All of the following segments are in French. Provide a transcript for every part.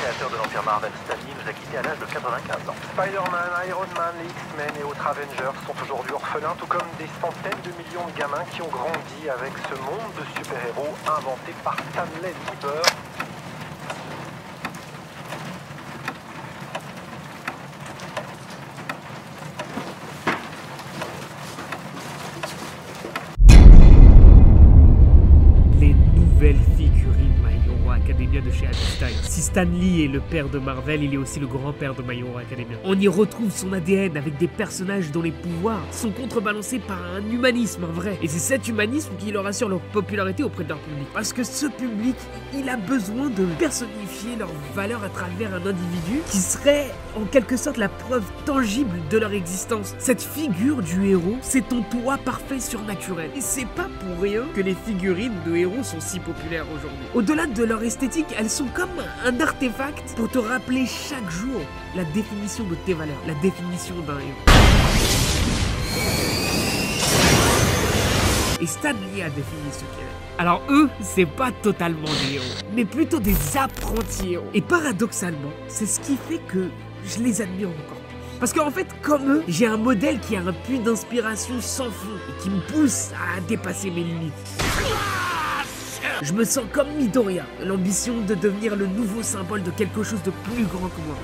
créateur de l'Empire Marvel, Stan Lee, nous a quittés à l'âge de 95 ans. Spider-Man, Iron Man, les X-Men et autres Avengers sont aujourd'hui orphelins, tout comme des centaines de millions de gamins qui ont grandi avec ce monde de super-héros inventé par Stanley Lieber. Figurine My Hero Academia de chez Einstein. Si Stan Lee est le père de Marvel, il est aussi le grand-père de My Hero Academia. On y retrouve son ADN avec des personnages dont les pouvoirs sont contrebalancés par un humanisme vrai. Et c'est cet humanisme qui leur assure leur popularité auprès de leur public. Parce que ce public, il a besoin de personnifier leurs valeurs à travers un individu qui serait en quelque sorte la preuve tangible de leur existence. Cette figure du héros, c'est ton toi parfait surnaturel. Et c'est pas pour rien que les figurines de héros sont si populaires aujourd'hui. Au-delà de leur esthétique, elles sont comme un artefact pour te rappeler chaque jour la définition de tes valeurs, la définition d'un héros. Et Stan Lee a défini ce qu'est. Alors eux, c'est pas totalement des héros, mais plutôt des apprentis héros. Et paradoxalement, c'est ce qui fait que je les admire encore. Parce qu'en fait, comme eux, j'ai un modèle qui a un puits d'inspiration sans fond et qui me pousse à dépasser mes limites. Je me sens comme Midoriya, l'ambition de devenir le nouveau symbole de quelque chose de plus grand que moi.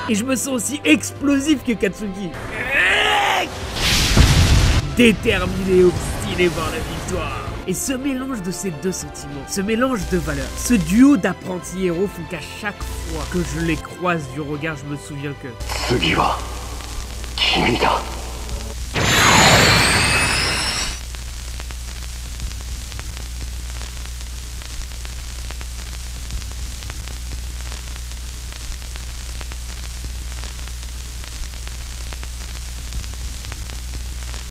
Et je me sens aussi explosif que Katsuki. Déterminé et obstiné par la victoire. Et ce mélange de ces deux sentiments, ce mélange de valeurs, ce duo d'apprentis héros font qu'à chaque fois que je les croise du regard, je me souviens que...